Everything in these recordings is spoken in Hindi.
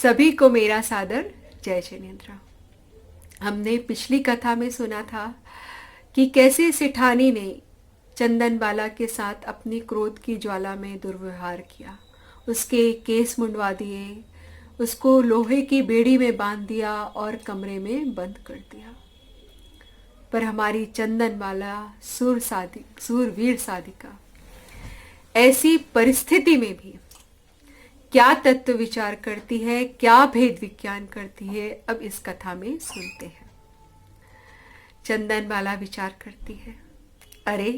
सभी को मेरा सादर जय जिनेन्द्र। हमने पिछली कथा में सुना था कि कैसे सेठानी ने चंदनबाला के साथ अपनी क्रोध की ज्वाला में दुर्व्यवहार किया, उसके केस मुंडवा दिए, उसको लोहे की बेड़ी में बांध दिया और कमरे में बंद कर दिया। पर हमारी चंदनबाला सूरवीर साधिका ऐसी परिस्थिति में भी क्या तत्व विचार करती है, क्या भेद विज्ञान करती है, अब इस कथा में सुनते हैं। चंदनबाला विचार करती है, अरे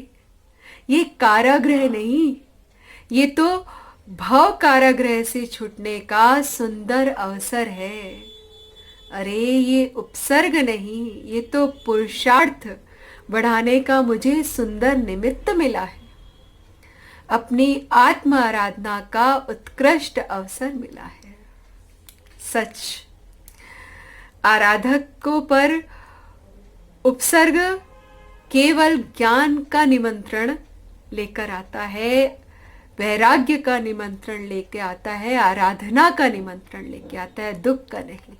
ये कारागृह नहीं, ये तो भव कारागृह से छूटने का सुंदर अवसर है। अरे ये उपसर्ग नहीं, ये तो पुरुषार्थ बढ़ाने का मुझे सुंदर निमित्त मिला है। अपनी आत्म आराधना का उत्कृष्ट अवसर मिला है। सच, आराधकों पर उपसर्ग केवल ज्ञान का निमंत्रण लेकर आता है, वैराग्य का निमंत्रण लेके आता है, आराधना का निमंत्रण लेके आता है, दुख का नहीं।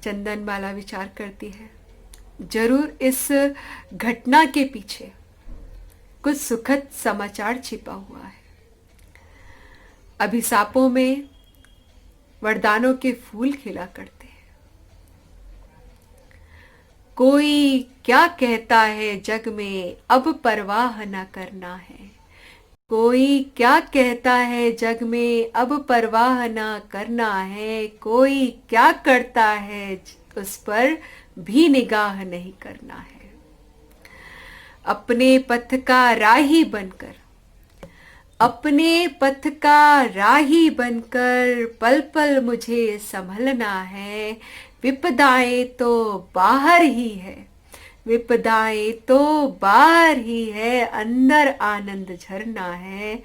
चंदनबाला विचार करती है, जरूर इस घटना के पीछे कुछ सुखद समाचार छिपा हुआ है। अभिशापों में वरदानों के फूल खिला करते हैं। कोई क्या कहता है जग में, अब परवाह न करना है। कोई क्या कहता है जग में, अब परवाह न करना है। कोई क्या करता है उस पर भी निगाह नहीं करना है। अपने पथ का राही बनकर, अपने पथ का राही बनकर पल पल मुझे संभलना है। विपदाएं तो बाहर ही है, विपदाएं तो बाहर ही है। अंदर आनंद झरना है,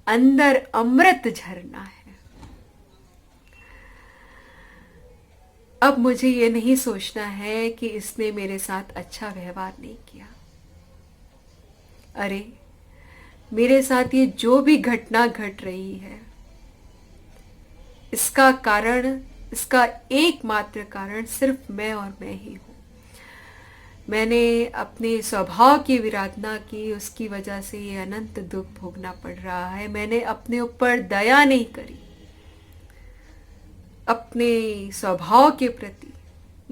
अंदर अमृत झरना है। अब मुझे ये नहीं सोचना है कि इसने मेरे साथ अच्छा व्यवहार नहीं किया। अरे मेरे साथ ये जो भी घटना घट रही है, इसका कारण, इसका एकमात्र कारण सिर्फ मैं और मैं ही हूं। मैंने अपने स्वभाव की विराधना की, उसकी वजह से ये अनंत दुख भोगना पड़ रहा है। मैंने अपने ऊपर दया नहीं करी, अपने स्वभाव के प्रति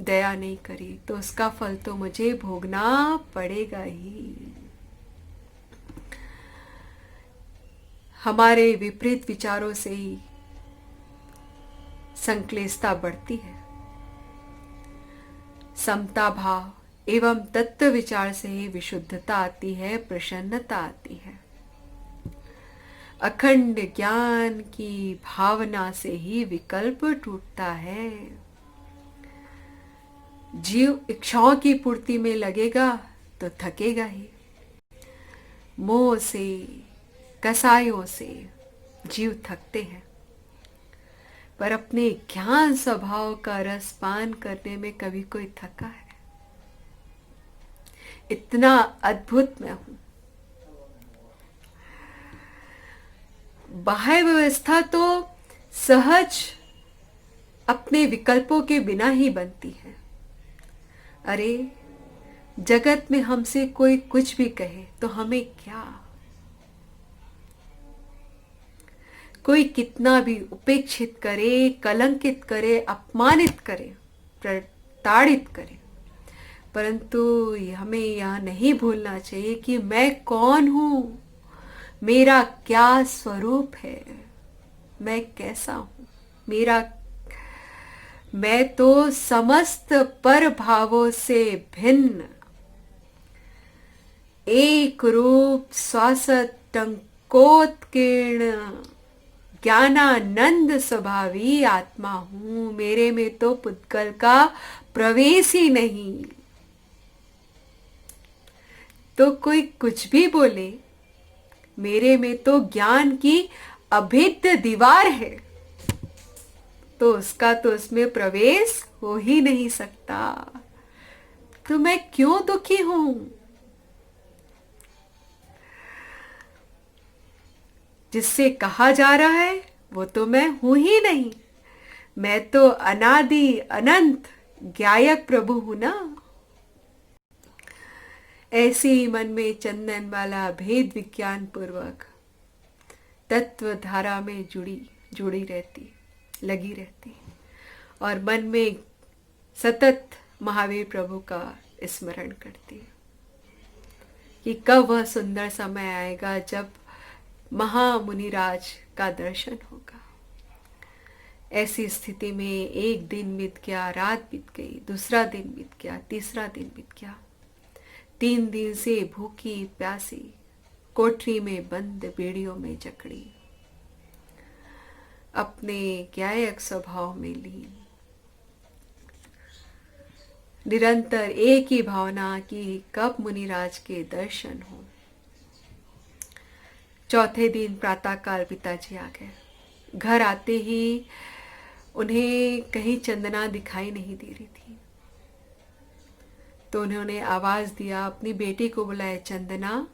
दया नहीं करी, तो उसका फल तो मुझे भोगना पड़ेगा ही। हमारे विपरीत विचारों से ही संक्लेशता बढ़ती है। समता भाव एवं तत्व विचार से ही विशुद्धता आती है, प्रसन्नता आती है। अखंड ज्ञान की भावना से ही विकल्प टूटता है। जीव इच्छाओं की पूर्ति में लगेगा तो थकेगा ही। मोह से, कसायों से जीव थकते हैं, पर अपने ज्ञान स्वभाव का रस पान करने में कभी कोई थका है? इतना अद्भुत मैं हूं। बाह्य व्यवस्था तो सहज अपने विकल्पों के बिना ही बनती है। अरे जगत में हमसे कोई कुछ भी कहे तो हमें क्या? कोई कितना भी उपेक्षित करे, कलंकित करे, अपमानित करे, प्रताड़ित करे, परंतु हमें यह नहीं भूलना चाहिए कि मैं कौन हूं, मेरा क्या स्वरूप है, मैं कैसा हूं। मैं तो समस्त पर भावों से भिन्न, एक रूप श्वासत टंकोत्कीर्ण ज्ञानानंद स्वभावी आत्मा हूं। मेरे में तो पुद्गल का प्रवेश ही नहीं। तो कोई कुछ भी बोले, मेरे में तो ज्ञान की अभेद्य दीवार है, तो उसका तो उसमें प्रवेश हो ही नहीं सकता। तो मैं क्यों दुखी हूं? जिससे कहा जा रहा है वो तो मैं हूं ही नहीं, मैं तो अनादि अनंत ज्ञायक प्रभु हूं ना। ऐसे ही मन में चंदन वाला भेद विज्ञान पूर्वक तत्व धारा में जुड़ी रहती, लगी रहती, और मन में सतत महावीर प्रभु का स्मरण करती कि कब वह सुंदर समय आएगा जब महामुनिराज का दर्शन होगा। ऐसी स्थिति में एक दिन बीत गया, रात बीत गई, दूसरा दिन बीत गया, तीसरा दिन बीत गया। 3 दिन से भूखी प्यासी कोठरी में बंद बेड़ियों में जकड़ी, अपने ज्ञायक स्वभाव में लीन, निरंतर एक ही भावना कि कब मुनिराज के दर्शन हो। चौथे दिन प्रातःकाल पिताजी आ गए। घर आते ही उन्हें कहीं चंदना दिखाई नहीं दे रही थी, तो उन्होंने आवाज दिया, अपनी बेटी को बुलाए, चंदना,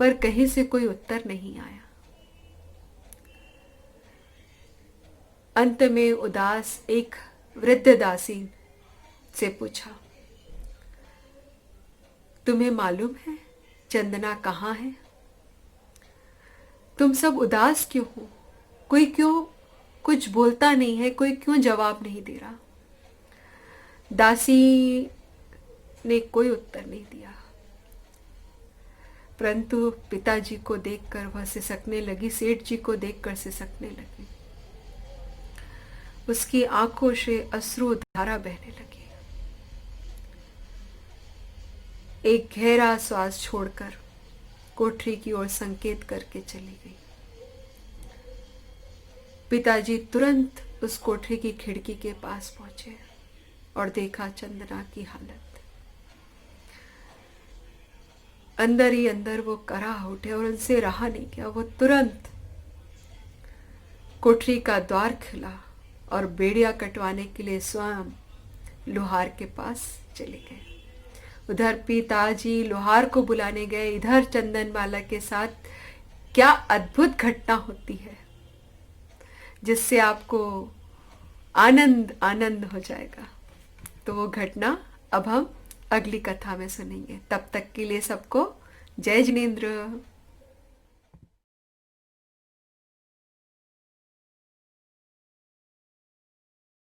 पर कहीं से कोई उत्तर नहीं आया। अंत में उदास एक वृद्ध दासी से पूछा, तुम्हें मालूम है चंदना कहाँ है? तुम सब उदास क्यों हो? कोई क्यों कुछ बोलता नहीं है, कोई क्यों जवाब नहीं दे रहा? दासी ने कोई उत्तर नहीं दिया, परंतु पिताजी को देखकर वह सिसकने लगी, सेठ जी को देखकर सिसकने लगी। उसकी आंखों से अश्रु धारा बहने लगी। एक गहरा श्वास छोड़कर कोठरी की ओर संकेत करके चली गई। पिताजी तुरंत उस कोठरी की खिड़की के पास पहुंचे और देखा चंदना की हालत। अंदर ही अंदर वो कराह उठे और उनसे रहा नहीं गया। वो तुरंत कोठरी का द्वार खुला और बेड़िया कटवाने के लिए स्वयं लोहार के पास चले गए। उधर पिताजी लोहार को बुलाने गए, इधर चंदनबाला के साथ क्या अद्भुत घटना होती है जिससे आपको आनंद आनंद हो जाएगा। तो वो घटना अब हम अगली कथा में सुनेंगे। तब तक के लिए सबको जय जिनेंद्र।